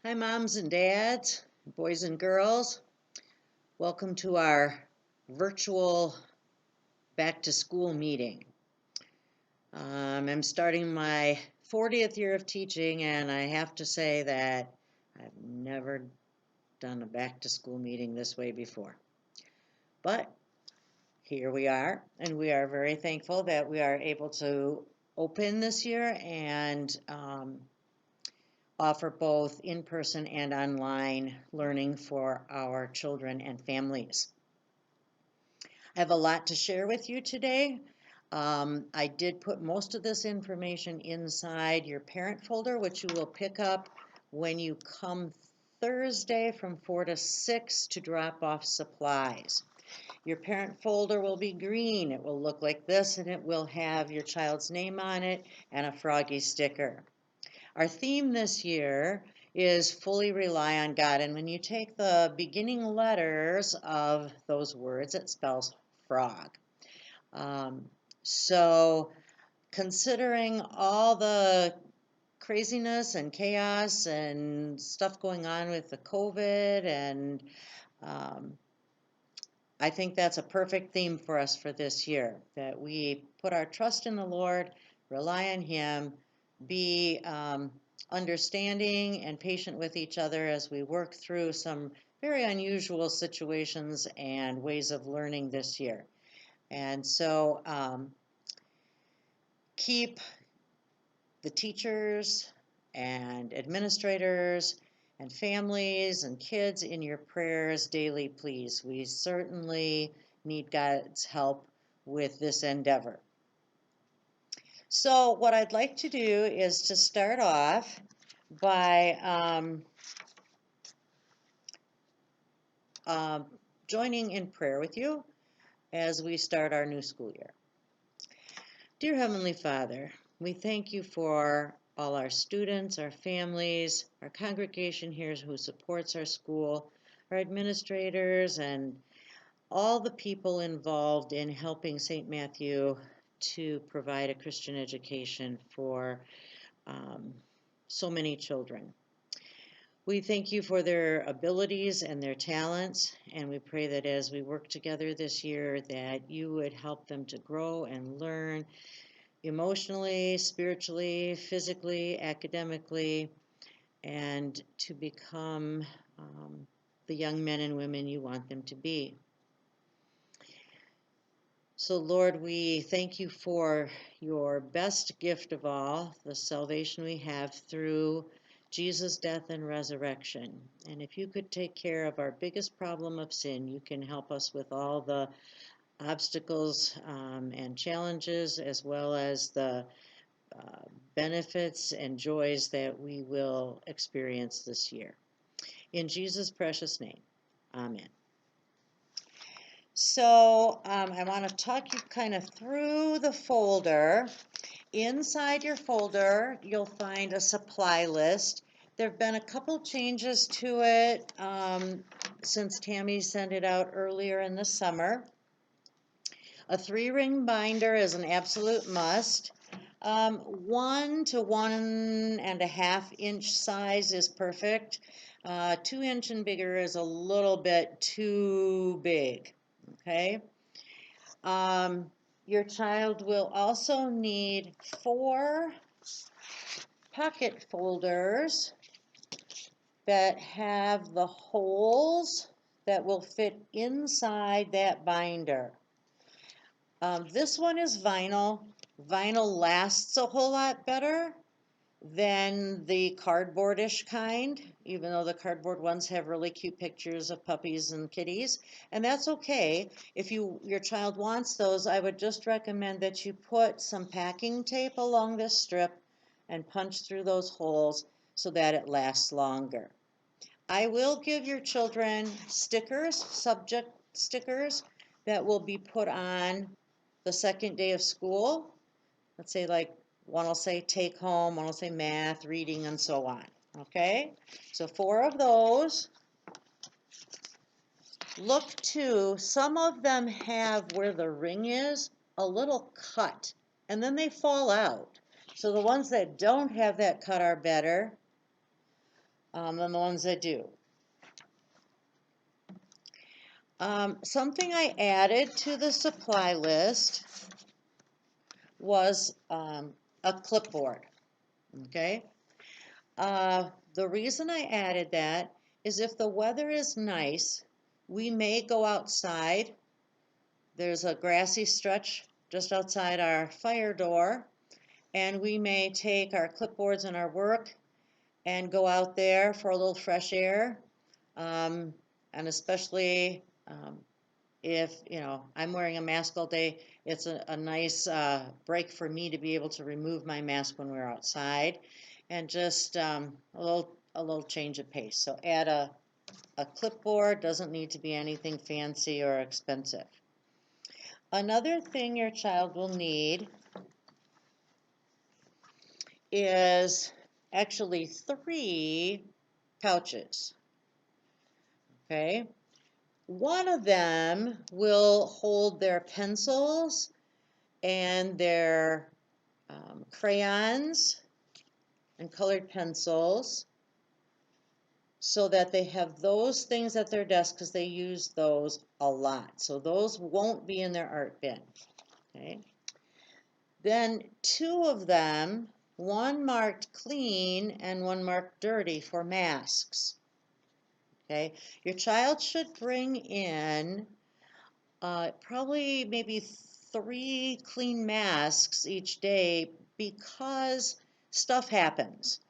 Hi, moms and dads, boys and girls. Welcome to our virtual back to school meeting. I'm starting my 40th year of teaching, and I have to say that I've never done a back to school meeting this way before. But here we are, and we are very thankful that we are able to open this year and offer both in-person and online learning for our children and families. I have a lot to share with you today. I did put most of this information inside your parent folder, which you will pick up when you come Thursday from 4 to 6 to drop off supplies. Your parent folder will be green. It will look like this, and it will have your child's name on it and a froggy sticker. Our theme this year is fully rely on God. And when you take the beginning letters of those words, it spells frog. So considering all the craziness and chaos and stuff going on with the COVID, and I think that's a perfect theme for us for this year, that we put our trust in the Lord, rely on Him, be understanding and patient with each other as we work through some very unusual situations and ways of learning this year. And so keep the teachers and administrators and families and kids in your prayers daily, please. We certainly need God's help with this endeavor. So what I'd like to do is to start off by joining in prayer with you as we start our new school year. Dear Heavenly Father, we thank you for all our students, our families, our congregation here who supports our school, our administrators, and all the people involved in helping St. Matthew to provide a Christian education for so many children. We thank you for their abilities and their talents, and we pray that as we work together this year, that you would help them to grow and learn emotionally, spiritually, physically, academically, and to become the young men and women you want them to be. So, Lord, we thank you for your best gift of all, the salvation we have through Jesus' death and resurrection. And if you could take care of our biggest problem of sin, you can help us with all the obstacles and challenges, as well as the benefits and joys that we will experience this year. In Jesus' precious name, amen. So I want to talk you kind of through the folder. Inside your folder, you'll find a supply list. There have been a couple changes to it since Tammy sent it out earlier in the summer. A 3-ring binder is an absolute must. 1 to 1.5 inch size is perfect. 2 inch and bigger is a little bit too big. Okay. Your child will also need 4 pocket folders that have the holes that will fit inside that binder. This one is vinyl. Vinyl lasts a whole lot better than the cardboardish kind, even though the cardboard ones have really cute pictures of puppies and kitties. And that's okay. If your child wants those, I would just recommend that you put some packing tape along this strip and punch through those holes so that it lasts longer. I will give your children stickers, subject stickers, that will be put on the second day of school. Let's say like one will say take home, one will say math, reading, and so on. Okay, so 4 of those. Look too, some of them have where the ring is a little cut, and then they fall out. So the ones that don't have that cut are better. than the ones that do. Something I added to the supply list was a clipboard, okay? The reason I added that is if the weather is nice, we may go outside. There's a grassy stretch just outside our fire door, and we may take our clipboards and our work and go out there for a little fresh air. And especially if, I'm wearing a mask all day, it's a nice break for me to be able to remove my mask when we're outside, and just a little change of pace. So add a clipboard, doesn't need to be anything fancy or expensive. Another thing your child will need is actually 3 pouches, okay? One of them will hold their pencils and their crayons and colored pencils, so that they have those things at their desk because they use those a lot. So those won't be in their art bin, okay? Then 2 of them, one marked clean and one marked dirty, for masks. Okay, your child should bring in probably maybe 3 clean masks each day, because stuff happens.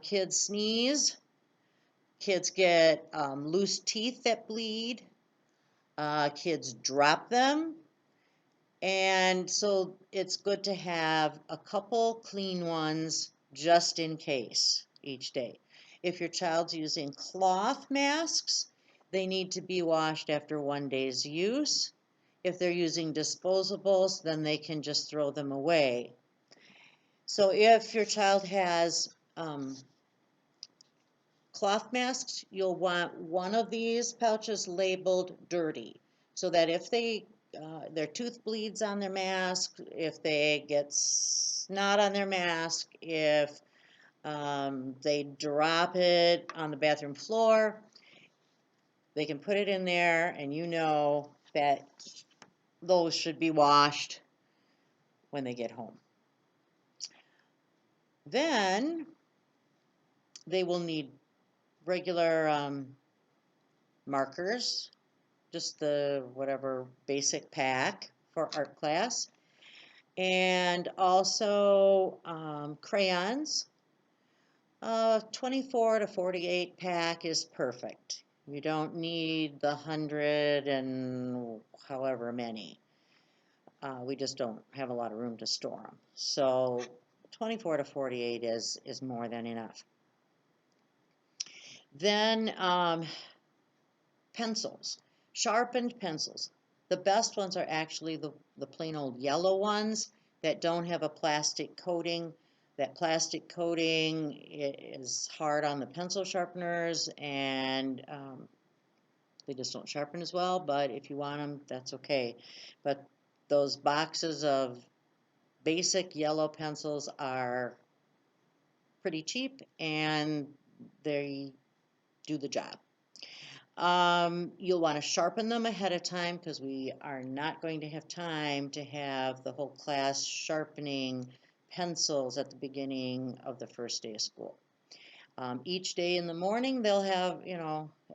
Kids sneeze, kids get loose teeth that bleed, kids drop them, and so it's good to have a couple clean ones just in case each day. If your child's using cloth masks, they need to be washed after 1 day's use. If they're using disposables, then they can just throw them away. So if your child has cloth masks, you'll want one of these pouches labeled dirty, so that if their tooth bleeds on their mask, if they get snot on their mask, if they drop it on the bathroom floor, they can put it in there, and you know that those should be washed when they get home. Then they will need regular markers, just the whatever basic pack for art class, and also crayons. 24 to 48 pack is perfect. You don't need the 100 and however many. We just don't have a lot of room to store them. So 24 to 48 is more than enough. Then pencils, sharpened pencils. The best ones are actually the plain old yellow ones that don't have a plastic coating. That plastic coating is hard on the pencil sharpeners, and they just don't sharpen as well. But if you want them, that's okay. But those boxes of basic yellow pencils are pretty cheap, and they do the job. You'll want to sharpen them ahead of time, because we are not going to have time to have the whole class sharpening pencils at the beginning of the first day of school. Each day in the morning, they'll have,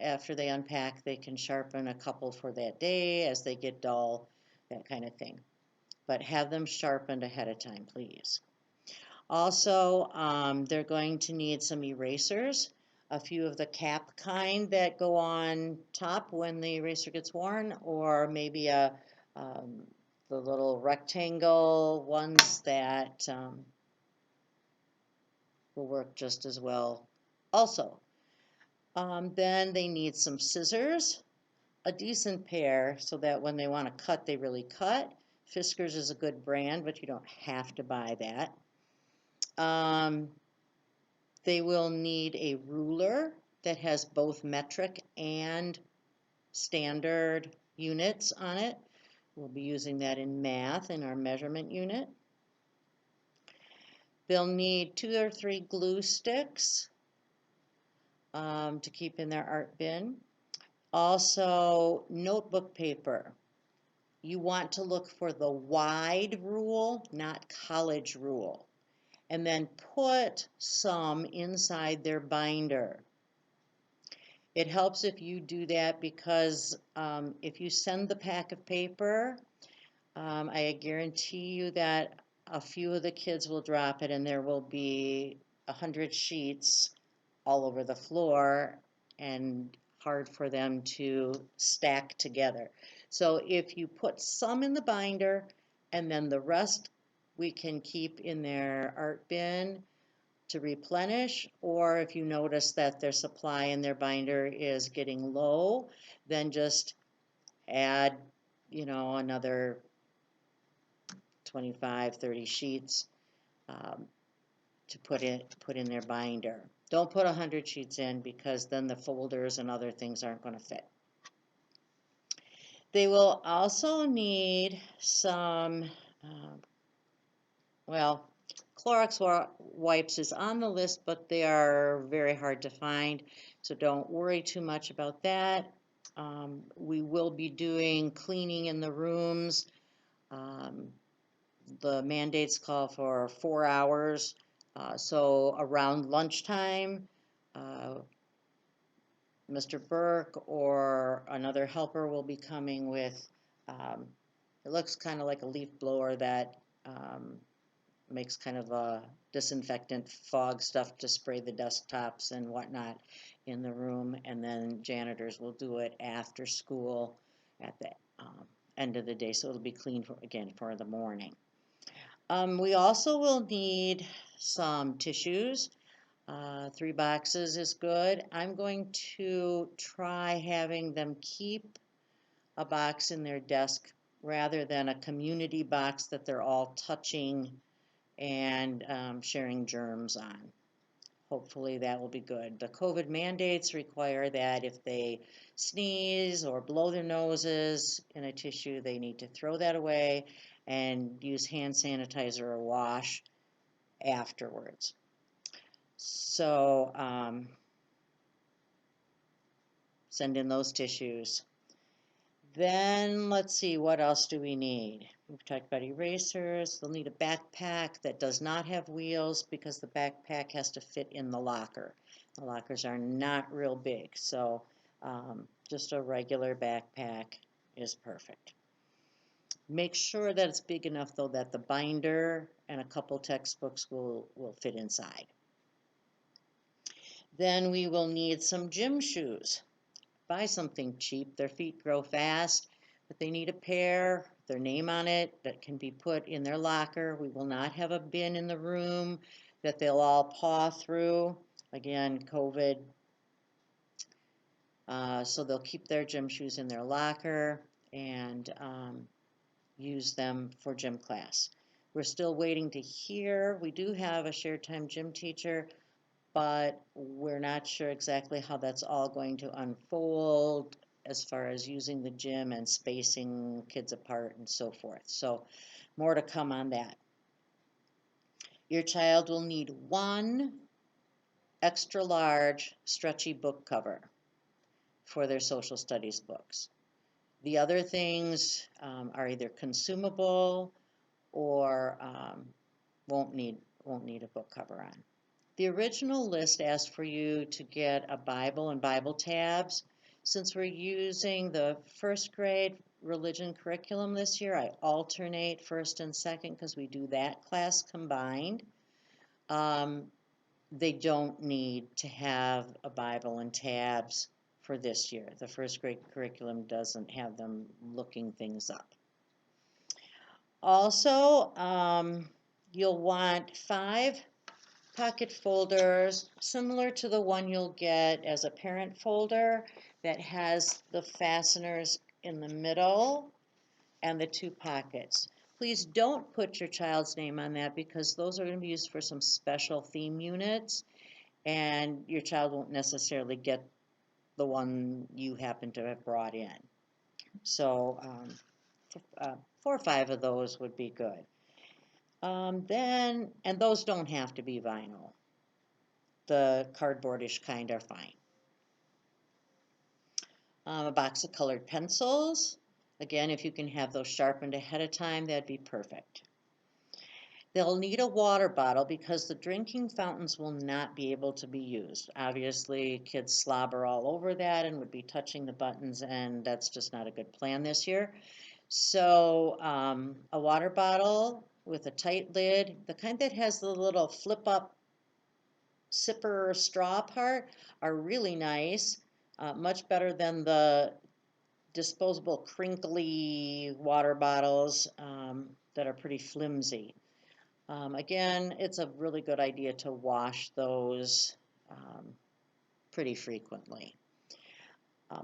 after they unpack, they can sharpen a couple for that day as they get dull, that kind of thing. But have them sharpened ahead of time, please. Also, they're going to need some erasers. A few of the cap kind that go on top when the eraser gets worn, or maybe the little rectangle ones that will work just as well also. Then they need some scissors, a decent pair, so that when they want to cut, they really cut. Fiskars is a good brand, but you don't have to buy that. They will need a ruler that has both metric and standard units on it. We'll be using that in math in our measurement unit. They'll need 2 or 3 glue sticks, to keep in their art bin. Also, notebook paper. You want to look for the wide rule, not college rule. And then put some inside their binder. It helps if you do that because if you send the pack of paper, I guarantee you that a few of the kids will drop it and there will be 100 sheets all over the floor and hard for them to stack together. So if you put some in the binder and then the rest we can keep in their art bin to replenish, or if you notice that their supply in their binder is getting low, then just add, another 25, 30 sheets to put in their binder. Don't put 100 sheets in because then the folders and other things aren't going to fit. They will also need some, Clorox wipes is on the list, but they are very hard to find, so don't worry too much about that. We will be doing cleaning in the rooms. The mandates call for 4 hours, so around lunchtime, Mr. Burke or another helper will be coming with, it looks kind of like a leaf blower that makes kind of a disinfectant fog stuff to spray the desktops and whatnot in the room, and then janitors will do it after school at the end of the day, so it'll be clean for the morning. We also will need some tissues. 3 boxes is good. I'm going to try having them keep a box in their desk rather than a community box that they're all touching and sharing germs on. Hopefully that will be good. The COVID mandates require that if they sneeze or blow their noses in a tissue, they need to throw that away and use hand sanitizer or wash afterwards. So send in those tissues. Then let's see, what else do we need? We've talked about erasers. They'll need a backpack that does not have wheels because the backpack has to fit in the locker. The lockers are not real big, so just a regular backpack is perfect. Make sure that it's big enough though that the binder and a couple textbooks will fit inside. Then we will need some gym shoes. Buy something cheap. Their feet grow fast, but they need a pair, their name on it, that can be put in their locker. We will not have a bin in the room that they'll all paw through. Again, COVID. So they'll keep their gym shoes in their locker and use them for gym class. We're still waiting to hear. We do have a shared time gym teacher, but we're not sure exactly how that's all going to unfold as far as using the gym and spacing kids apart and so forth. So more to come on that. Your child will need 1 extra large stretchy book cover for their social studies books. The other things are either consumable or won't need a book cover on. The original list asked for you to get a Bible and Bible tabs. Since we're using the 1st grade religion curriculum this year, I alternate 1st and 2nd because we do that class combined. They don't need to have a Bible and tabs for this year. The 1st grade curriculum doesn't have them looking things up. Also, you'll want 5 pocket folders similar to the one you'll get as a parent folder that has the fasteners in the middle and the 2 pockets. Please don't put your child's name on that because those are going to be used for some special theme units and your child won't necessarily get the one you happen to have brought in. So 4 or 5 of those would be good. And those don't have to be vinyl. The cardboardish kind are fine. A box of colored pencils. Again, if you can have those sharpened ahead of time, that'd be perfect. They'll need a water bottle because the drinking fountains will not be able to be used. Obviously, kids slobber all over that and would be touching the buttons, and that's just not a good plan this year. So a water bottle with a tight lid, the kind that has the little flip-up sipper straw part, are really nice, much better than the disposable crinkly water bottles that are pretty flimsy. Again, it's a really good idea to wash those pretty frequently.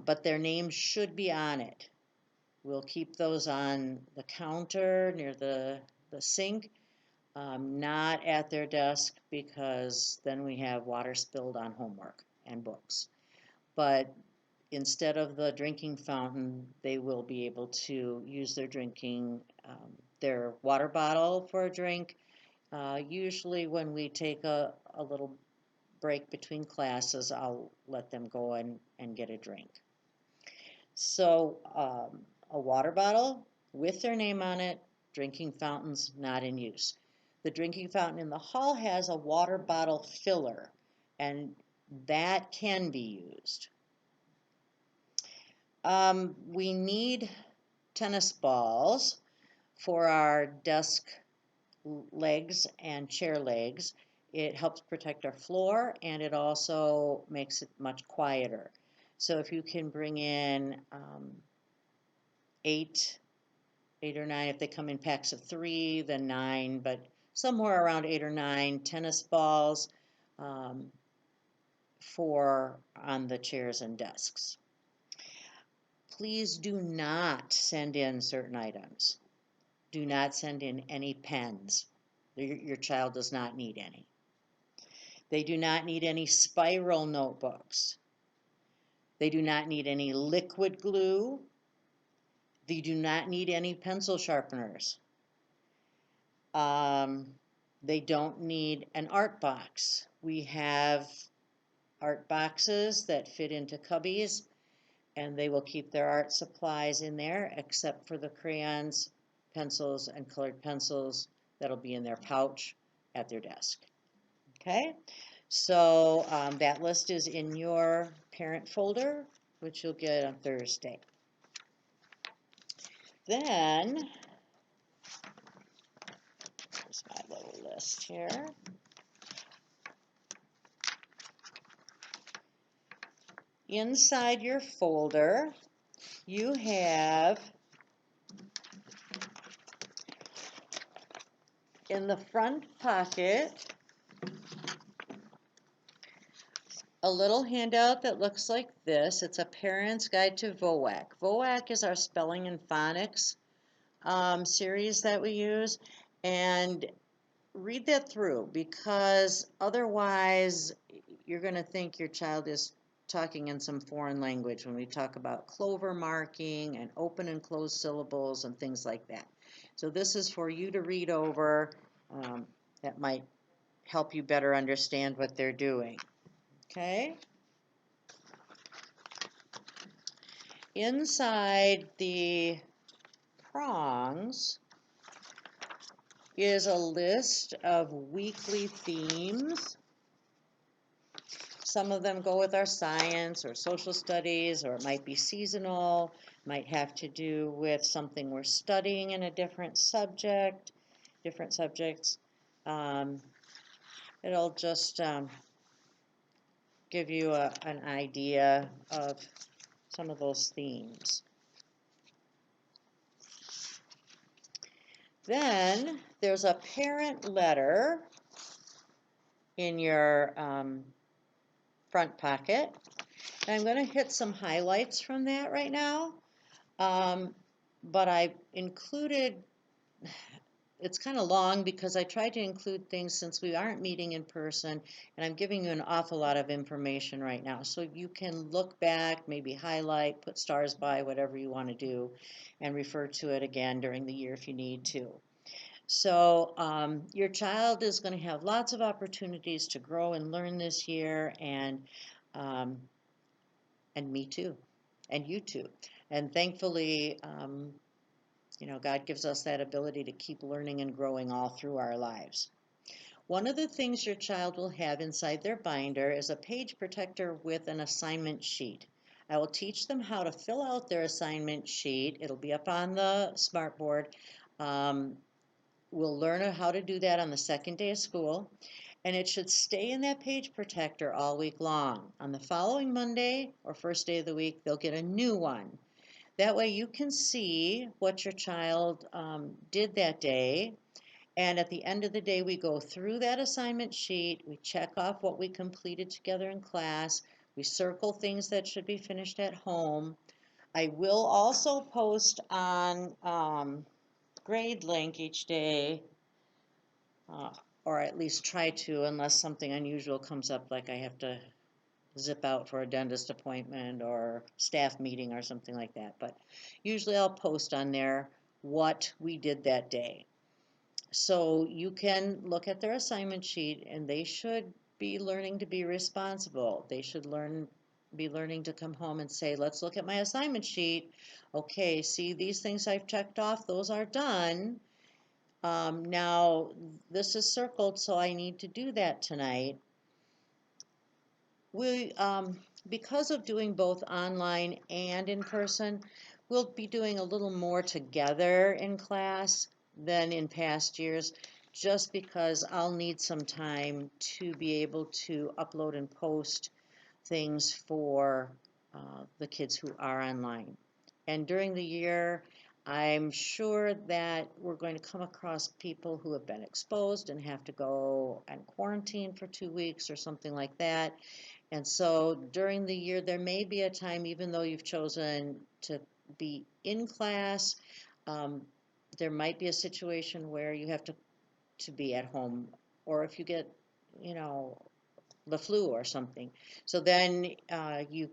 But their names should be on it. We'll keep those on the counter near the sink, not at their desk, because then we have water spilled on homework and books. But instead of the drinking fountain, they will be able to use their water bottle for a drink. Usually when we take a little break between classes, I'll let them go and get a drink. So a water bottle with their name on it, drinking fountains not in use. The drinking fountain in the hall has a water bottle filler, and that can be used. We need tennis balls for our desk legs and chair legs. It helps protect our floor, and it also makes it much quieter. So if you can bring in 8 or 9, if they come in packs of 3, then 9, but somewhere around 8 or 9 tennis balls for on the chairs and desks. Please do not send in certain items. Do not send in any pens. Your child does not need any. They do not need any spiral notebooks. They do not need any liquid glue. They do not need any pencil sharpeners. They don't need an art box. We have art boxes that fit into cubbies, and they will keep their art supplies in there, except for the crayons, pencils, and colored pencils that'll be in their pouch at their desk. Okay, so that list is in your parent folder, which you'll get on Thursday. Then, here's my little list here. Inside your folder, you have in the front pocket a little handout that looks like this. It's a Parent's Guide to VOAC. VOAC is our spelling and phonics series that we use, and read that through, because otherwise you're going to think your child is talking in some foreign language when we talk about clover marking and open and closed syllables and things like that. So this is for you to read over. That might help you better understand what they're doing. Okay? Inside the prongs is a list of weekly themes. Some of them go with our science or social studies, or it might be seasonal, might have to do with something we're studying in a different subject, different subjects. It'll just give you an idea of some of those themes. Then there's a parent letter in your front pocket. And I'm going to hit some highlights from that right now. But I included, it's kind of long because I tried to include things since we aren't meeting in person, and I'm giving you an awful lot of information right now. So you can look back, maybe highlight, put stars by, whatever you want to do, and refer to it again during the year if you need to. So your child is going to have lots of opportunities to grow and learn this year, and me too. and YouTube. And thankfully, God gives us that ability to keep learning and growing all through our lives. One of the things your child will have inside their binder is a page protector with an assignment sheet. I will teach them how to fill out their assignment sheet. It'll be up on the smartboard. We'll learn how to do that on the second day of school, and it should stay in that page protector all week long. On the following Monday or first day of the week, they'll get a new one. That way you can see what your child did that day. And at the end of the day, we go through that assignment sheet, we check off what we completed together in class, we circle things that should be finished at home. I will also post on Grade Link each day, or at least try to, unless something unusual comes up, like I have to zip out for a dentist appointment or staff meeting or something like that. But usually I'll post on there what we did that day. So you can look at their assignment sheet, and they should be learning to be responsible. They should be learning to come home and say, let's look at my assignment sheet. Okay, see these things I've checked off, those are done. Now this is circled, so I need to do that tonight. Because of doing both online and in person, we'll be doing a little more together in class than in past years, just because I'll need some time to be able to upload and post things for the kids who are online. And during the year, I'm sure that we're going to come across people who have been exposed and have to go and quarantine for 2 weeks or something like that. And so during the year, there may be a time, even though you've chosen to be in class, there might be a situation where you have to be at home, or if you get, the flu or something. So then you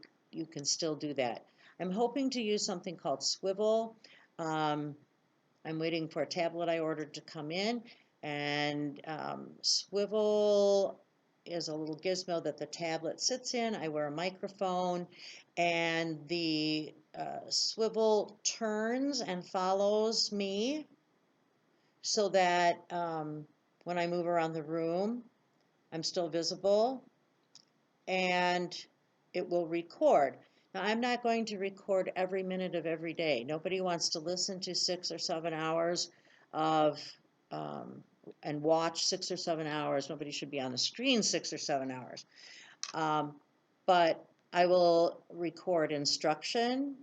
can still do that. I'm hoping to use something called Swivel. I'm waiting for a tablet I ordered to come in, and Swivel is a little gizmo that the tablet sits in. I wear a microphone, and the swivel turns and follows me, so that when I move around the room, I'm still visible, and it will record. Now, I'm not going to record every minute of every day. Nobody wants to listen to 6 or 7 hours of and watch 6 or 7 hours. Nobody should be on the screen 6 or 7 hours. But I will record instruction,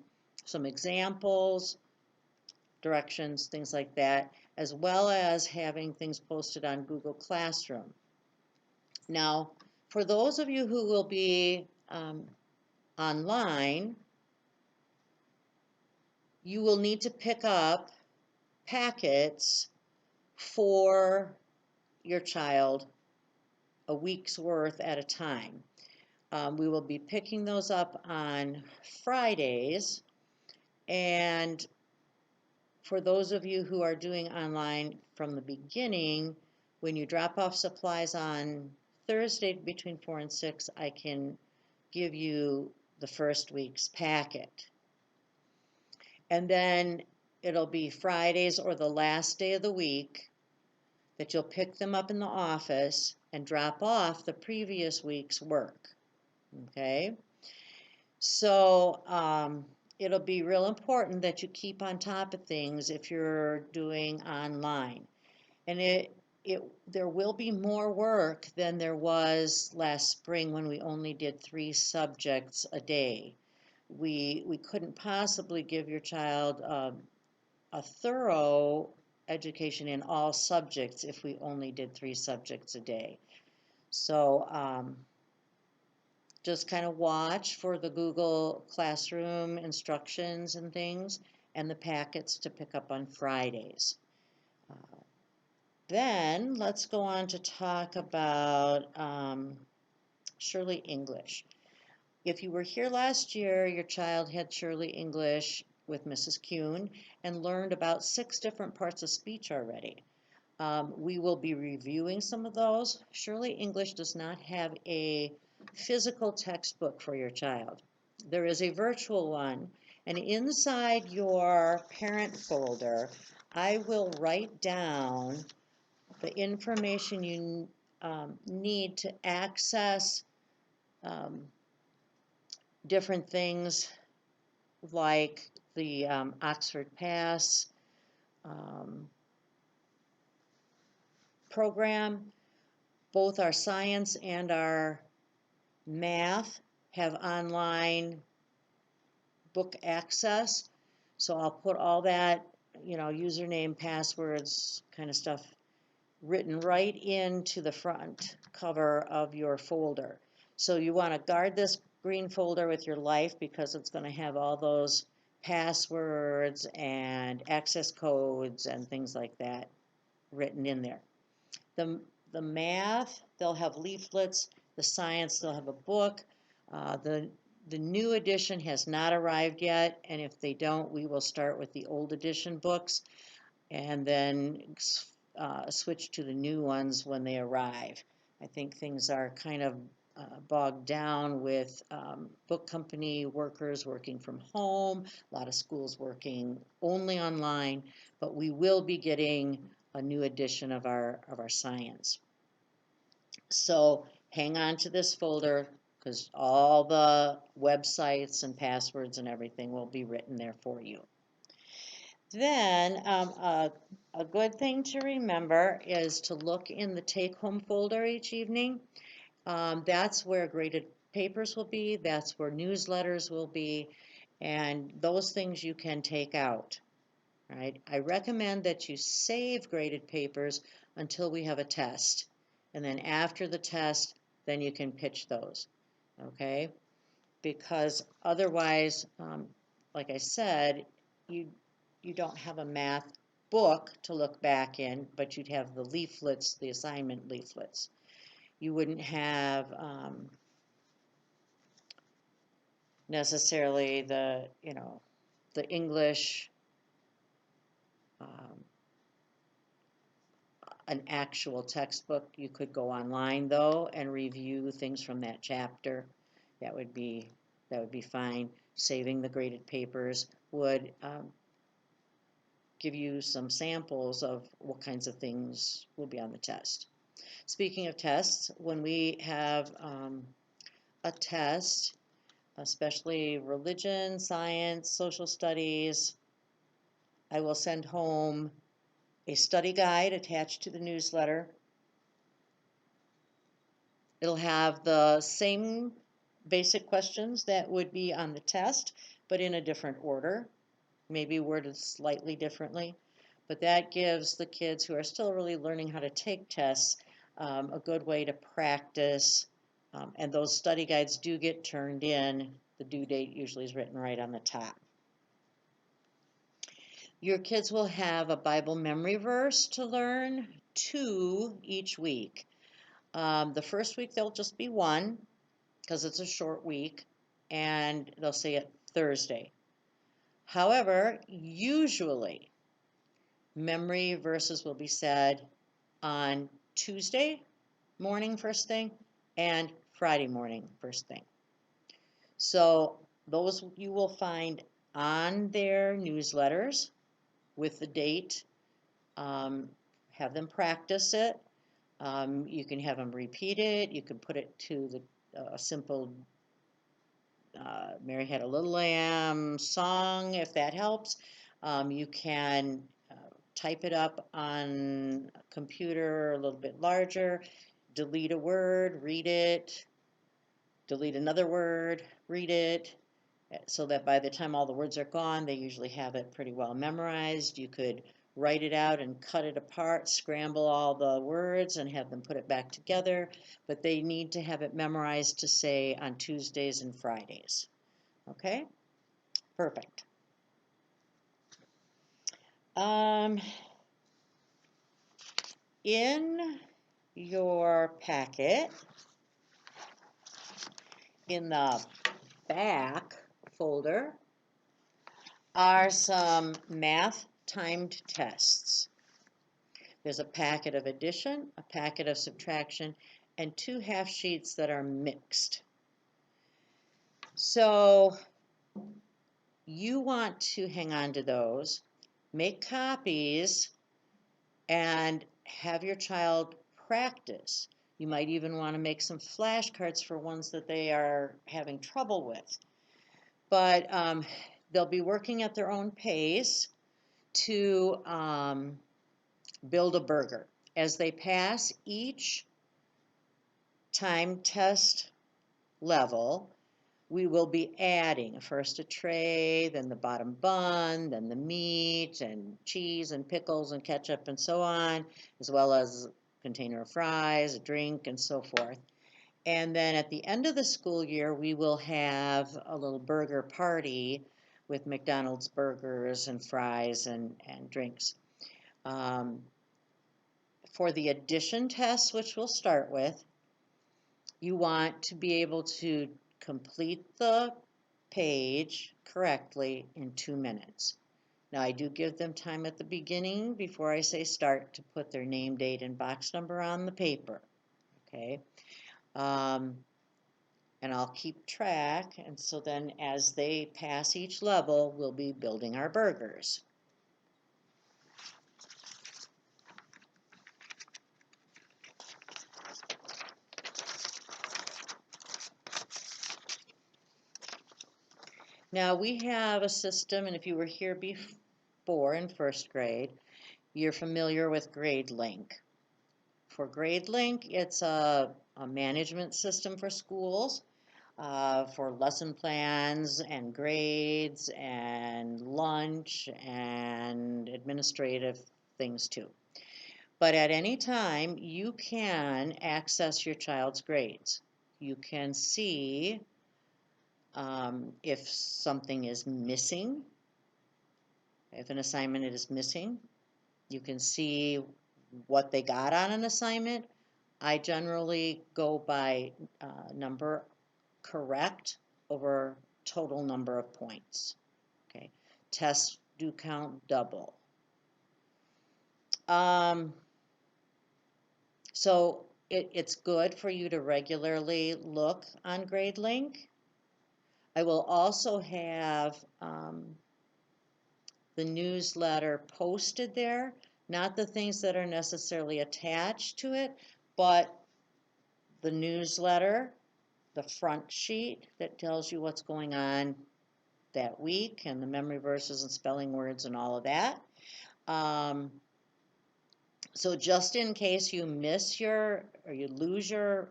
some examples, directions, things like that, as well as having things posted on Google Classroom. Now, for those of you who will be online, you will need to pick up packets for your child a week's worth at a time. We will be picking those up on Fridays, and for those of you who are doing online from the beginning, when you drop off supplies on Thursday between 4 and 6, I can give you the first week's packet. And then it'll be Fridays or the last day of the week that you'll pick them up in the office and drop off the previous week's work. Okay? So it'll be real important that you keep on top of things if you're doing online. And there will be more work than there was last spring when we only did 3 subjects a day. We couldn't possibly give your child a thorough education in all subjects if we only did 3 subjects a day. So just kind of watch for the Google Classroom instructions and things, and the packets to pick up on Fridays. Then let's go on to talk about Shirley English. If you were here last year, your child had Shirley English with Mrs. Kuhn and learned about 6 different parts of speech already. We will be reviewing some of those. Shirley English does not have a physical textbook for your child. There is a virtual one, and inside your parent folder, I will write down the information you need to access different things like the Oxford Pass program. Both our science and our math have online book access. So I'll put all that, username, passwords, kind of stuff written right into the front cover of your folder. So you want to guard this green folder with your life because it's going to have all those passwords and access codes and things like that written in there. The math, they'll have leaflets. The science, they'll have a book. The new edition has not arrived yet, and if they don't, we will start with the old edition books and then switch to the new ones when they arrive. I think things are kind of bogged down with book company workers working from home, a lot of schools working only online, but we will be getting a new edition of our science. So hang on to this folder because all the websites and passwords and everything will be written there for you. Then a good thing to remember is to look in the take-home folder each evening. That's where graded papers will be, that's where newsletters will be, and those things you can take out. Right? I recommend that you save graded papers until we have a test, and then after the test, then you can pitch those, okay? Because otherwise, like I said, you don't have a math book to look back in, but you'd have the leaflets, the assignment leaflets. You wouldn't have necessarily the English, an actual textbook. You could go online though and review things from that chapter. That would be fine. Saving the graded papers would give you some samples of what kinds of things will be on the test. Speaking of tests, when we have a test, especially religion, science, social studies, I will send home a study guide attached to the newsletter. It'll have the same basic questions that would be on the test, but in a different order, maybe worded slightly differently. But that gives the kids who are still really learning how to take tests a good way to practice. And those study guides do get turned in. The due date usually is written right on the top. Your kids will have a Bible memory verse to learn, 2 each week. The first week there'll just be 1 because it's a short week, and they'll say it Thursday. However, usually memory verses will be said on Tuesday morning first thing and Friday morning first thing. So those you will find on their newsletters with the date. Have them practice it. You can have them repeat it. You can put it to the simple Mary Had a Little Lamb song, if that helps. You can type it up on a computer a little bit larger, delete a word, read it, delete another word, read it, so that by the time all the words are gone, they usually have it pretty well memorized. You could write it out and cut it apart, scramble all the words and have them put it back together, but they need to have it memorized to say on Tuesdays and Fridays. Okay? Perfect. In your packet, in the back folder, are some math timed tests. There's a packet of addition, a packet of subtraction, and 2 half sheets that are mixed. So you want to hang on to those, make copies, and have your child practice. You might even want to make some flashcards for ones that they are having trouble with. But they'll be working at their own pace to build a burger. As they pass each time test level, we will be adding first a tray, then the bottom bun, then the meat and cheese and pickles and ketchup and so on, as well as a container of fries, a drink, and so forth. And then at the end of the school year, we will have a little burger party with McDonald's burgers and fries and drinks. For the addition tests, which we'll start with, you want to be able to complete the page correctly in 2 minutes. Now, I do give them time at the beginning before I say start to put their name, date, and box number on the paper, okay? And I'll keep track, and so then as they pass each level, we'll be building our burgers. Now, we have a system, and if you were here before in first grade, you're familiar with GradeLink. For GradeLink, it's a management system for schools, for lesson plans and grades and lunch and administrative things too. But at any time, you can access your child's grades. You can see if something is missing, if an assignment is missing. You can see what they got on an assignment. I generally go by number correct over total number of points. Okay, tests do count double. So it's good for you to regularly look on GradeLink. I will also have the newsletter posted there, not the things that are necessarily attached to it, but the newsletter, the front sheet that tells you what's going on that week and the memory verses and spelling words and all of that. So just in case you miss or you lose your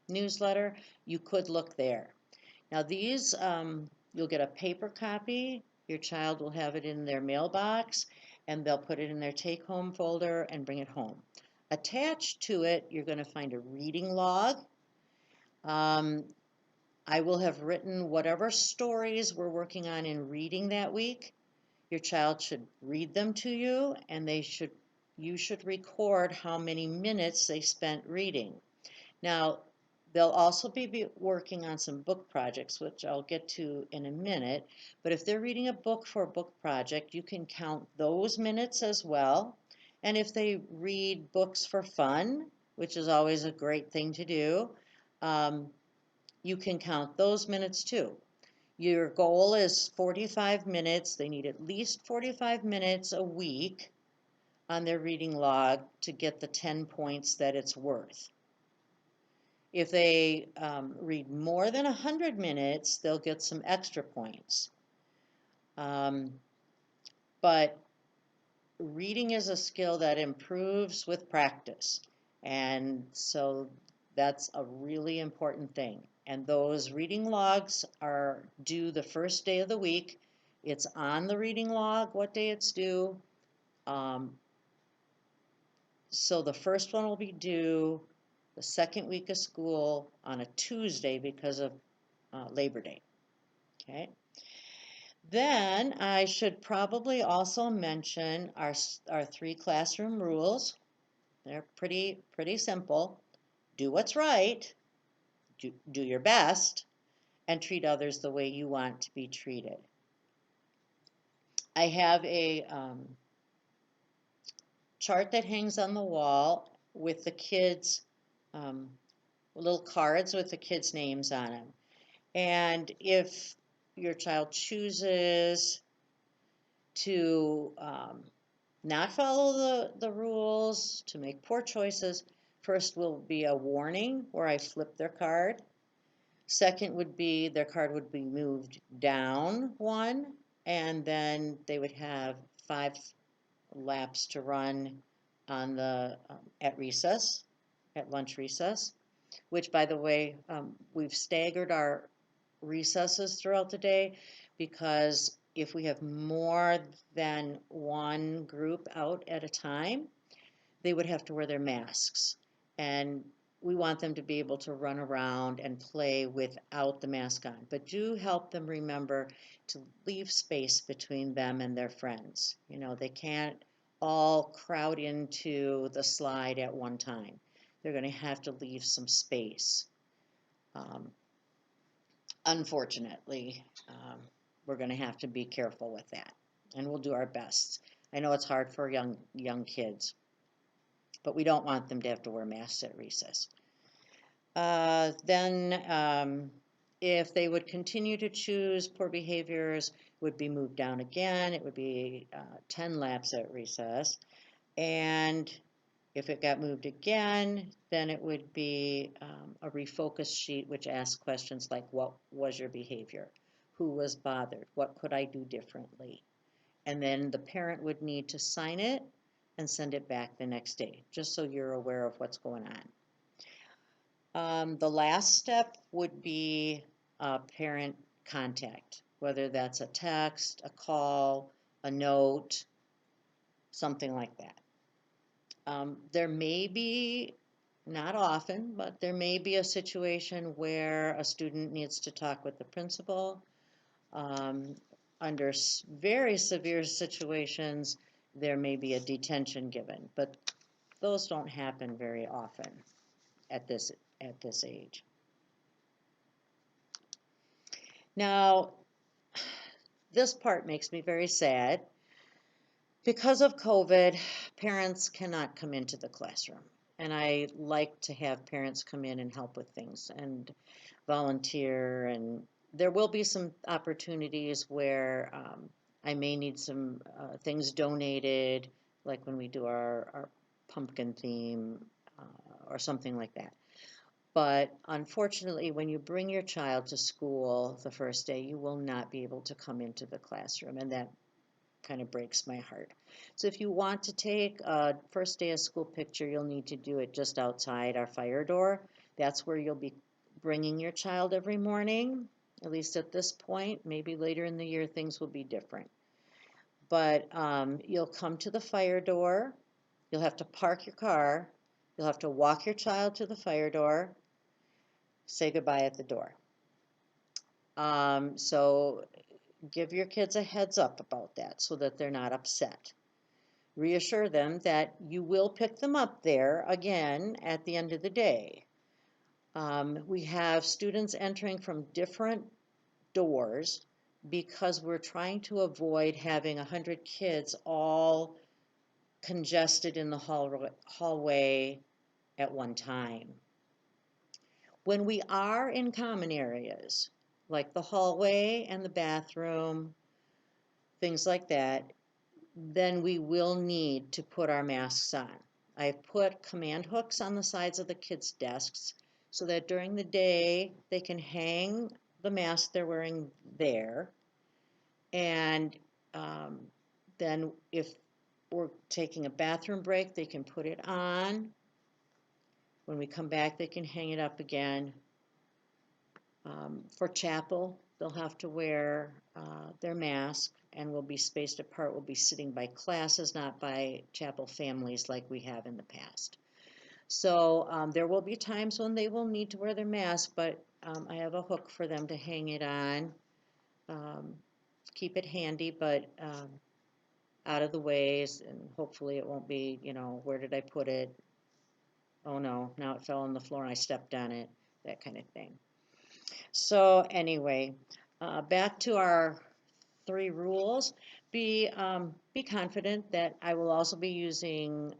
newsletter, you could look there. Now these, you'll get a paper copy. Your child will have it in their mailbox, and they'll put it in their take-home folder and bring it home. Attached to it, you're going to find a reading log. I will have written whatever stories we're working on in reading that week. Your child should read them to you, and you should record how many minutes they spent reading. Now, they'll also be working on some book projects, which I'll get to in a minute. But if they're reading a book for a book project, you can count those minutes as well. And if they read books for fun, which is always a great thing to do, you can count those minutes too. Your goal is 45 minutes. They need at least 45 minutes a week on their reading log to get the 10 points that it's worth. If they read more than 100 minutes, they'll get some extra points. But reading is a skill that improves with practice. And so that's a really important thing. And those reading logs are due the first day of the week. It's on the reading log what day it's due. So the first one will be due the second week of school on a Tuesday because of Labor Day. Okay. Then I should probably also mention our 3 classroom rules. They're pretty simple. Do what's right, do your best, and treat others the way you want to be treated. I have a chart that hangs on the wall with the kids, little cards with the kids' names on them. And if your child chooses to not follow the rules, to make poor choices, first will be a warning where I flip their card. Second would be their card would be moved down one, and then they would have 5 laps to run on the at recess, at lunch recess, which, by the way, we've staggered our recesses throughout the day, because if we have more than one group out at a time, they would have to wear their masks. And we want them to be able to run around and play without the mask on. But do help them remember to leave space between them and their friends. You know, they can't all crowd into the slide at one time. They're going to have to leave some space. Unfortunately, we're going to have to be careful with that, and we'll do our best. I know it's hard for young kids, but we don't want them to have to wear masks at recess. Then, if they would continue to choose poor behaviors, it would be moved down again. It would be 10 laps at recess. And if it got moved again, then it would be a refocus sheet which asks questions like, what was your behavior? Who was bothered? What could I do differently? And then the parent would need to sign it and send it back the next day, just so you're aware of what's going on. The last step would be parent contact, whether that's a text, a call, a note, something like that. There may be, not often, but there may be a situation where a student needs to talk with the principal. Under very severe situations, there may be a detention given, but those don't happen very often at this age. Now, this part makes me very sad. Because of COVID, parents cannot come into the classroom, and I like to have parents come in and help with things and volunteer, and there will be some opportunities where I may need some things donated, like when we do our pumpkin theme or something like that. But unfortunately, when you bring your child to school the first day, you will not be able to come into the classroom, and that kind of breaks my heart. So if you want to take a first day of school picture, you'll need to do it just outside our fire door. That's where you'll be bringing your child every morning, at least at this point. Maybe later in the year things will be different. But you'll come to the fire door. You'll have to park your car. You'll have to walk your child to the fire door, say goodbye at the door. So give your kids a heads up about that so that they're not upset. Reassure them that you will pick them up there again at the end of the day. We have students entering from different doors because we're trying to avoid having 100 kids all congested in the hallway at one time. When we are in common areas, like the hallway and the bathroom, things like that, then we will need to put our masks on. I've put command hooks on the sides of the kids' desks so that during the day they can hang the mask they're wearing there. And then if we're taking a bathroom break, they can put it on. When we come back, they can hang it up again. For chapel, they'll have to wear their mask, and will be spaced apart. We'll be sitting by classes, not by chapel families like we have in the past. So there will be times when they will need to wear their mask, but I have a hook for them to hang it on. Keep it handy, but out of the ways, and hopefully it won't be, you know, where did I put it? Oh no, now it fell on the floor and I stepped on it, that kind of thing. So anyway, back to our 3 rules. Be confident that I will also be using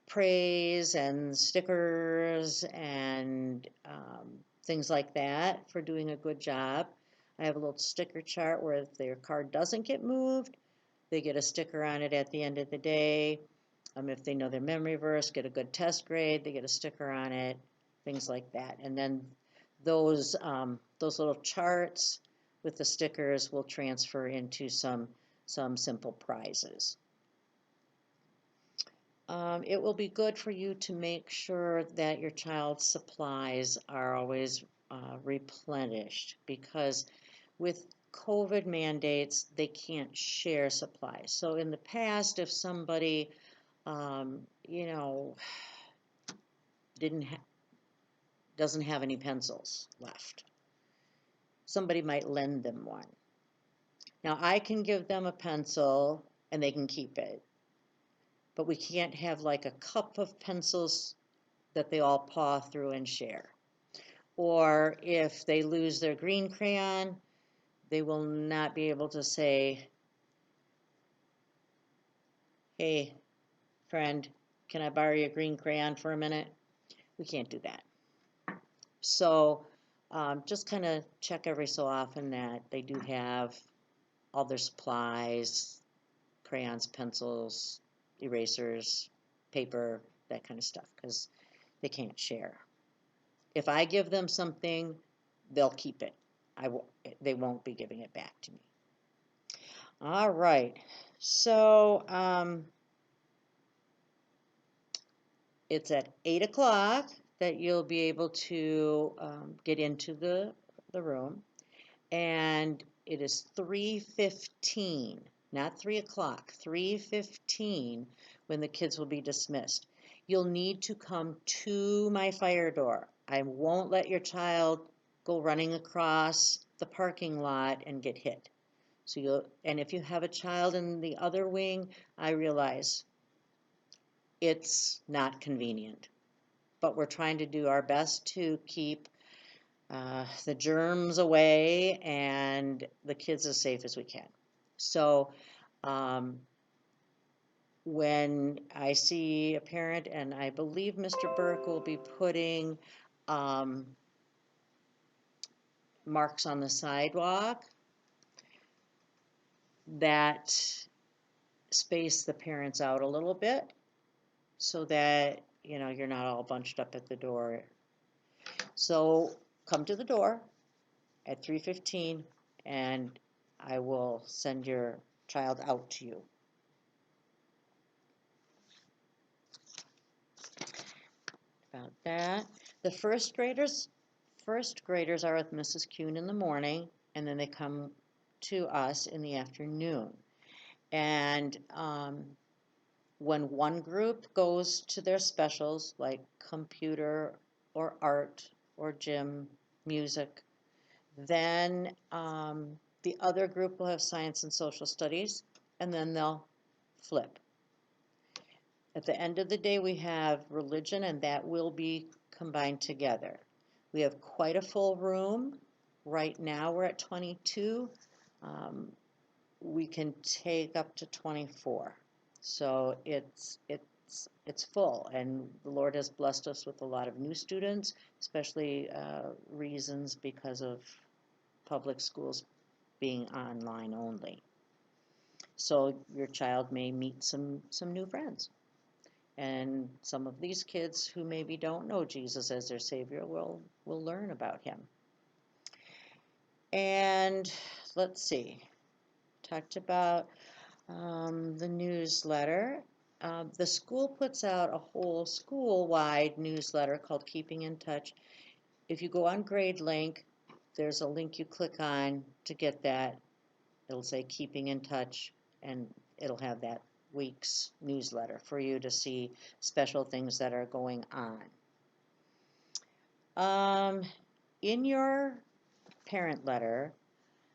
praise and stickers and things like that for doing a good job. I have a little sticker chart where if their card doesn't get moved, they get a sticker on it at the end of the day. If they know their memory verse, get a good test grade, they get a sticker on it, things like that. And then those little charts with the stickers will transfer into some simple prizes. It will be good for you to make sure that your child's supplies are always replenished, because with COVID mandates, they can't share supplies. So in the past, if somebody, you know, doesn't have any pencils left, somebody might lend them one. Now I can give them a pencil and they can keep it, but we can't have like a cup of pencils that they all paw through and share. Or if they lose their green crayon, they will not be able to say, hey, friend, can I borrow your green crayon for a minute? We can't do that. So just kind of check every so often that they do have all their supplies, crayons, pencils, erasers, paper, that kind of stuff, because they can't share. If I give them something, they'll keep it. They won't be giving it back to me. All right, so it's at 8 o'clock that you'll be able to get into the room, and it is 3:15, not 3 o'clock, 3:15 when the kids will be dismissed. You'll need to come to my fire door. I won't let your child go running across the parking lot and get hit. So and if you have a child in the other wing, I realize it's not convenient, but we're trying to do our best to keep the germs away and the kids as safe as we can. So when I see a parent, and I believe Mr. Burke will be putting marks on the sidewalk that space the parents out a little bit so that, you know, you're not all bunched up at the door. So come to the door at 3:15 and I will send your child out to you. About that. The first graders are with Mrs. Kuhn in the morning, and then they come to us in the afternoon. And when one group goes to their specials, like computer or art or gym, music, then the other group will have science and social studies, and then they'll flip. At the end of the day, we have religion, and that will be combined together. We have quite a full room. Right now, we're at 22. We can take up to 24. So it's full, and the Lord has blessed us with a lot of new students, especially reasons because of public schools being online only. So your child may meet some new friends. And some of these kids who maybe don't know Jesus as their Savior will learn about him. And let's see, talked about the newsletter. The school puts out a whole school-wide newsletter called Keeping in Touch. If you go on GradeLink, there's a link you click on to get that. It'll say Keeping in Touch, and it'll have that week's newsletter for you to see special things that are going on. In your parent letter,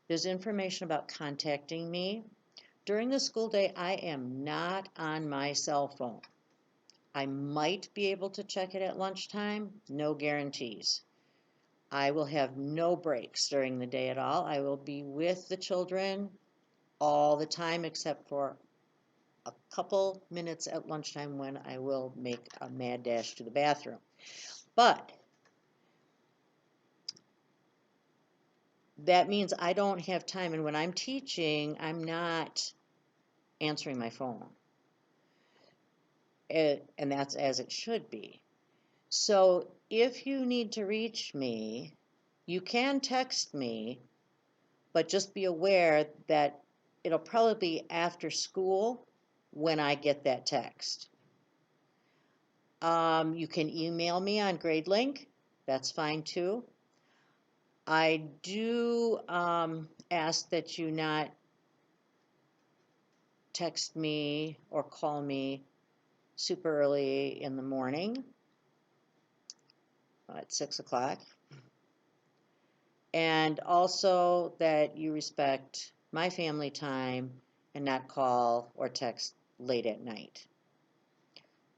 there's information about contacting me. During the school day, I am not on my cell phone. I might be able to check it at lunchtime, no guarantees. I will have no breaks during the day at all. I will be with the children all the time except for a couple minutes at lunchtime when I will make a mad dash to the bathroom. But that means I don't have time. And when I'm teaching, I'm not answering my phone. And that's as it should be. So if you need to reach me, you can text me, but just be aware that it'll probably be after school when I get that text. You can email me on GradeLink. That's fine too. I do ask that you not text me or call me super early in the morning at 6 o'clock. And also that you respect my family time and not call or text late at night.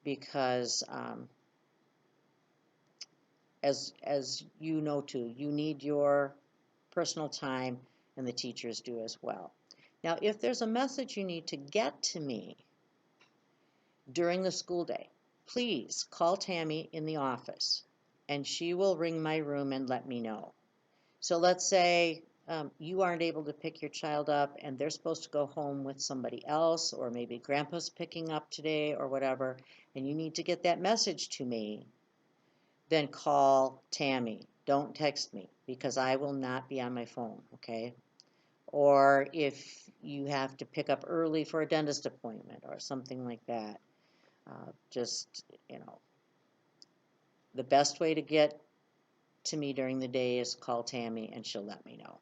Because as you know too, you need your personal time, and the teachers do as well. Now, if there's a message you need to get to me during the school day, please call Tammy in the office, and she will ring my room and let me know. So let's say you aren't able to pick your child up and they're supposed to go home with somebody else, or maybe grandpa's picking up today or whatever, and you need to get that message to me, then call Tammy. Don't text me, because I will not be on my phone, okay? Or if you have to pick up early for a dentist appointment or something like that, just, the best way to get to me during the day is call Tammy and she'll let me know.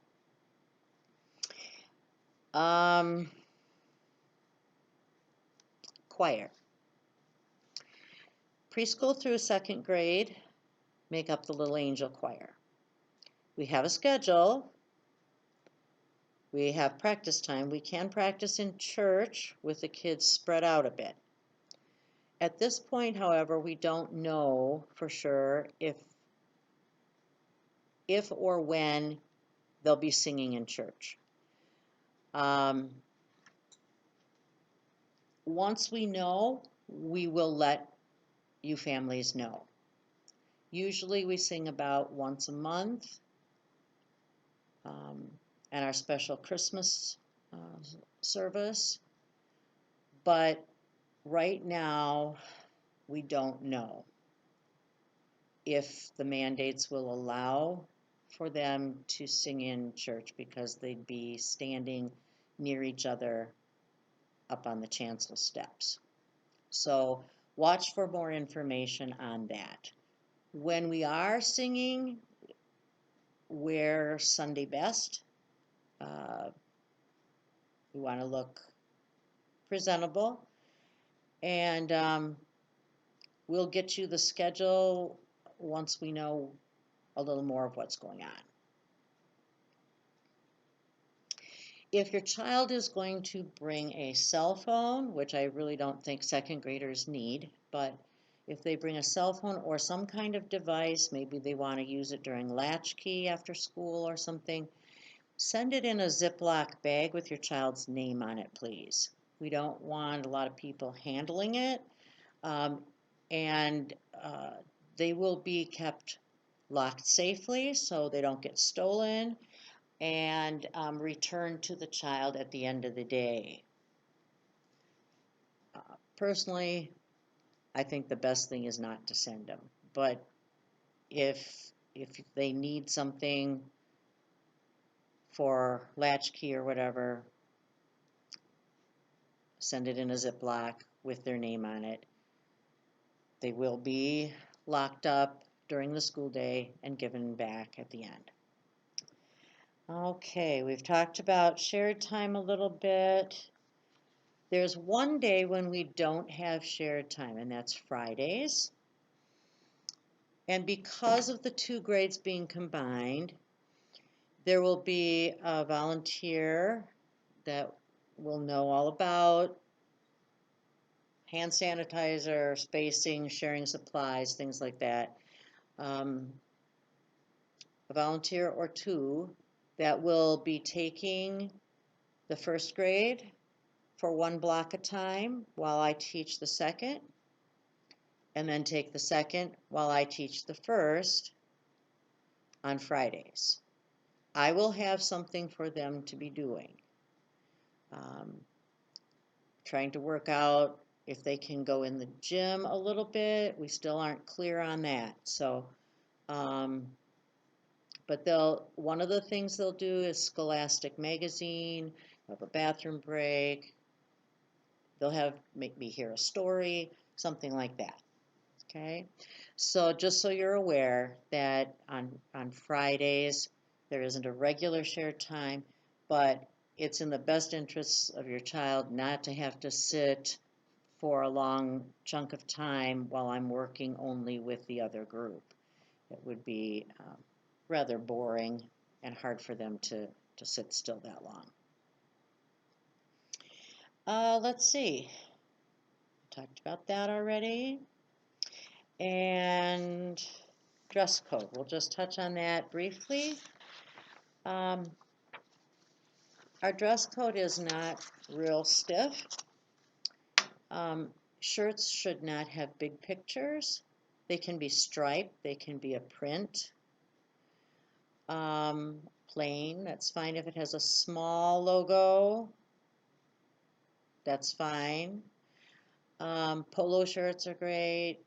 Choir. Preschool through second grade make up the Little Angel Choir. We have a schedule. We have practice time. We can practice in church with the kids spread out a bit. At this point, however, we don't know for sure if or when they'll be singing in church. Once we know, we will let you families know. Usually we sing about once a month, and our special Christmas service, but right now we don't know if the mandates will allow for them to sing in church, because they'd be standing near each other up on the chancel steps. So watch for more information on that. When we are singing, wear Sunday best. We want to look presentable, and we'll get you the schedule once we know a little more of what's going on. If your child is going to bring a cell phone, which I really don't think second graders need, but if they bring a cell phone or some kind of device, maybe they want to use it during latchkey after school or something, send it in a Ziploc bag with your child's name on it, please. We don't want a lot of people handling it, and they will be kept locked safely so they don't get stolen, and returned to the child at the end of the day. Personally, I think the best thing is not to send them, but if they need something for latchkey or whatever, send it in a Ziploc with their name on it. They will be locked up during the school day and given back at the end. Okay, we've talked about shared time a little bit. There's one day when we don't have shared time, and that's Fridays. And because of the two grades being combined, there will be a volunteer that will know all about hand sanitizer, spacing, sharing supplies, things like that. A volunteer or two that will be taking the first grade for one block of time while I teach the second, and then take the second while I teach the first on Fridays. I will have something for them to be doing. Trying to work out if they can go in the gym a little bit. We still aren't clear on that. So, but one of the things they'll do is Scholastic Magazine, have a bathroom break. They'll make me hear a story, something like that. Okay, so just so you're aware that on Fridays there isn't a regular shared time, but it's in the best interests of your child not to have to sit for a long chunk of time while I'm working only with the other group. It would be rather boring and hard for them to sit still that long. Let's see. Talked about that already. And dress code. We'll just touch on that briefly. Our dress code is not real stiff. Shirts should not have big pictures. They can be striped. They can be a print. Plain, that's fine. If it has a small logo, that's fine. Polo shirts are great.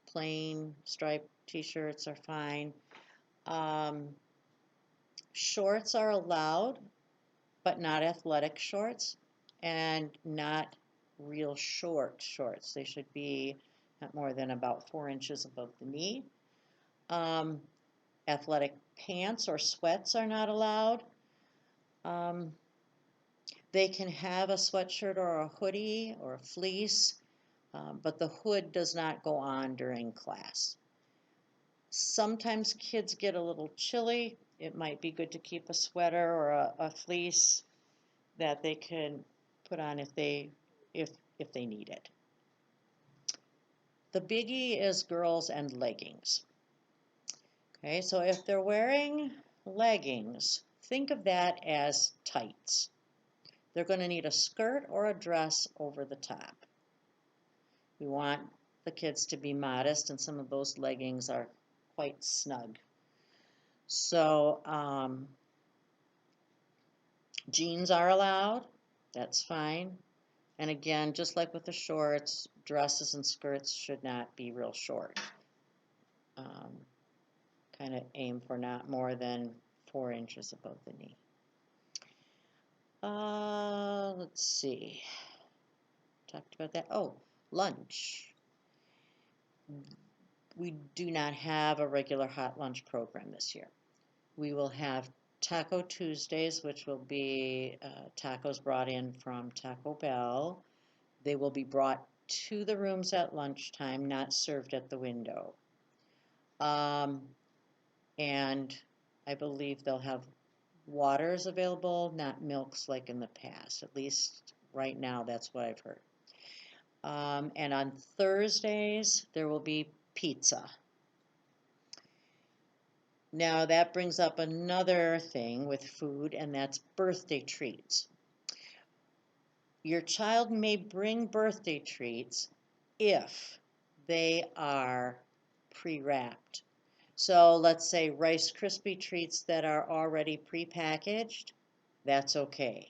Plain striped t-shirts are fine. Shorts are allowed, but not athletic shorts and not real short shorts. They should be not more than about 4 inches above the knee. Athletic pants or sweats are not allowed. They can have a sweatshirt or a hoodie or a fleece, but the hood does not go on during class. Sometimes kids get a little chilly. It might be good to keep a sweater or a fleece that they can put on if they need it. The biggie is girls and leggings. Okay, so if they're wearing leggings, think of that as tights. They're going to need a skirt or a dress over the top. We want the kids to be modest, and some of those leggings are quite snug. So jeans are allowed. That's fine. And again, just like with the shorts, dresses and skirts should not be real short. Kind of aim for not more than 4 inches above the knee. Let's see. Talked about that. Oh, lunch. We do not have a regular hot lunch program this year. We will have Taco Tuesdays, which will be tacos brought in from Taco Bell. They will be brought to the rooms at lunchtime, not served at the window. And I believe they'll have waters available, not milks like in the past. At least right now, that's what I've heard. And on Thursdays, there will be pizza. Now that brings up another thing with food, and that's birthday treats. Your child may bring birthday treats if they are pre-wrapped. So let's say Rice Krispie treats that are already pre-packaged, that's okay.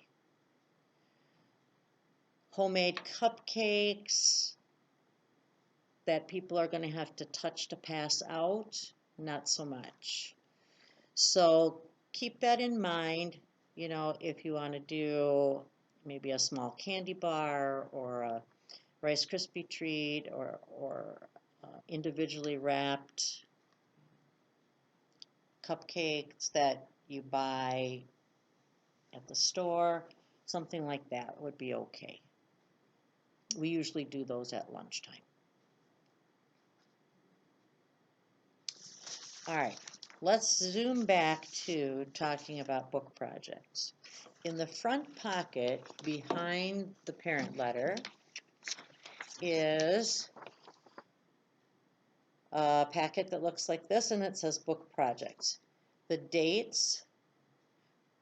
Homemade cupcakes that people are going to have to touch to pass out, not so much. So keep that in mind, you know, if you want to do maybe a small candy bar or a Rice Krispie treat or individually wrapped cupcakes that you buy at the store, something like that would be okay. We usually do those at lunchtime. All right, let's zoom back to talking about book projects. In the front pocket behind the parent letter is a packet that looks like this, and it says book projects. The dates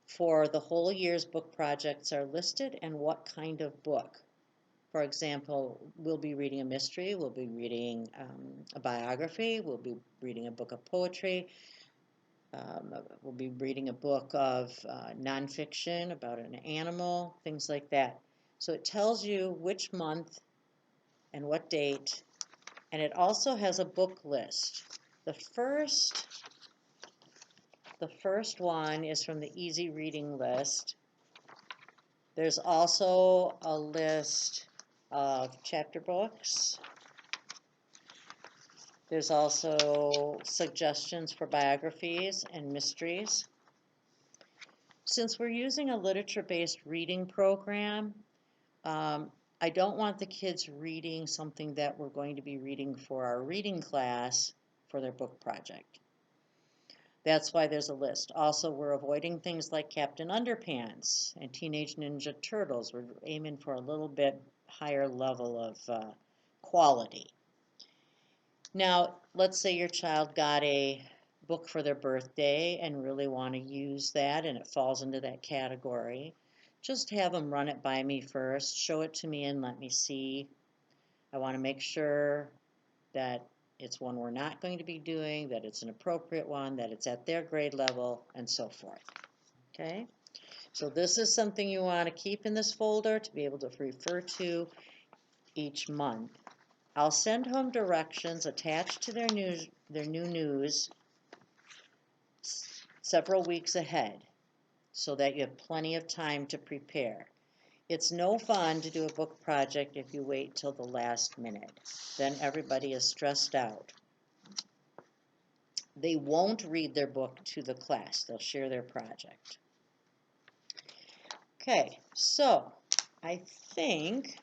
for the whole year's book projects are listed and what kind of book. For example, we'll be reading a mystery, we'll be reading a biography, we'll be reading a book of poetry. We'll be reading a book of nonfiction about an animal, things like that. So it tells you which month and what date, and it also has a book list. The first one is from the easy reading list. There's also a list of chapter books. There's also suggestions for biographies and mysteries. Since we're using a literature-based reading program, I don't want the kids reading something that we're going to be reading for our reading class for their book project. That's why there's a list. Also, we're avoiding things like Captain Underpants and Teenage Ninja Turtles. We're aiming for a little bit higher level of quality. Now, let's say your child got a book for their birthday and really want to use that, and it falls into that category. Just have them run it by me first, show it to me and let me see. I want to make sure that it's one we're not going to be doing, that it's an appropriate one, that it's at their grade level, and so forth. Okay? So this is something you want to keep in this folder to be able to refer to each month. I'll send home directions attached to their new news several weeks ahead so that you have plenty of time to prepare. It's no fun to do a book project if you wait till the last minute. Then everybody is stressed out. They won't read their book to the class. They'll share their project. Okay, so I think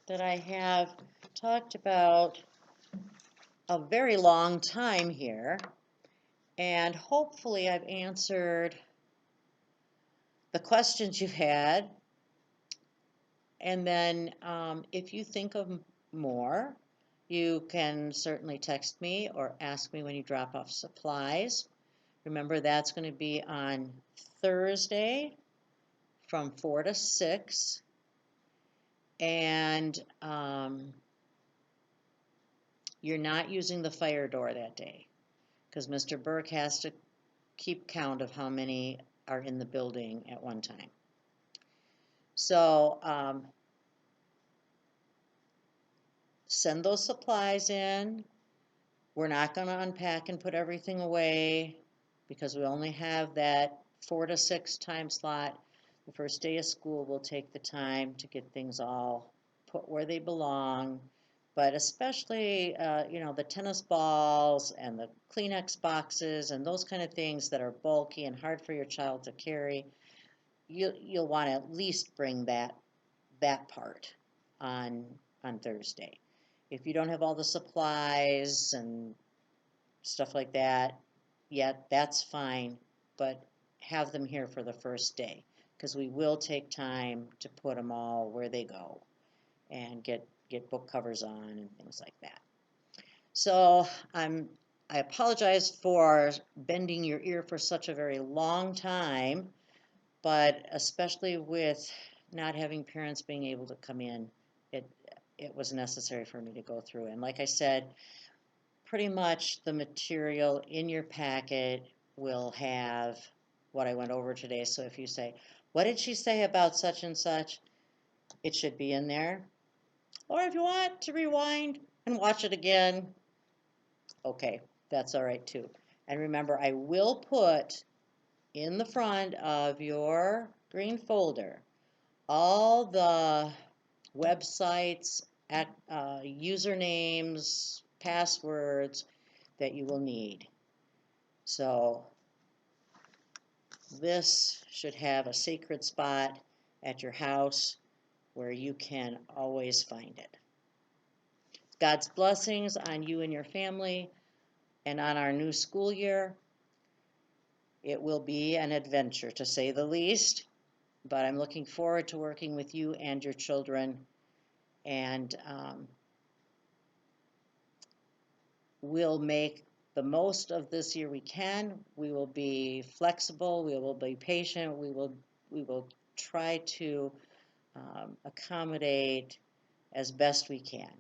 that I have talked about a very long time here, and hopefully I've answered the questions you've had. And then if you think of more, you can certainly text me or ask me when you drop off supplies. Remember, that's going to be on Thursday from 4 to 6. And you're not using the fire door that day because Mr. Burke has to keep count of how many are in the building at one time. So send those supplies in. We're not going to unpack and put everything away because we only have that 4 to 6 time slot. The first day of school, we'll take the time to get things all put where they belong. But especially, the tennis balls and the Kleenex boxes and those kind of things that are bulky and hard for your child to carry, you'll want to at least bring that part on Thursday. If you don't have all the supplies and stuff like that yet, that's fine, but have them here for the first day because we will take time to put them all where they go and get book covers on and things like that. So I apologize for bending your ear for such a very long time, but especially with not having parents being able to come in, it was necessary for me to go through. And like I said, pretty much the material in your packet will have what I went over today. So if you say, what did she say about such and such? It should be in there. Or if you want to rewind and watch it again, okay, that's all right too. And remember, I will put in the front of your green folder all the websites, usernames, passwords that you will need. So this should have a sacred spot at your house where you can always find it. God's blessings on you and your family and on our new school year. It will be an adventure, to say the least, but I'm looking forward to working with you and your children, and we'll make the most of this year we can. We will be flexible, we will be patient, we will try to accommodate as best we can.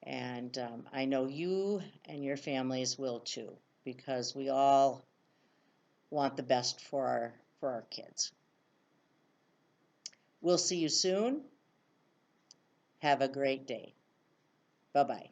And I know you and your families will too, because we all want the best for our kids. We'll see you soon. Have a great day. Bye-bye.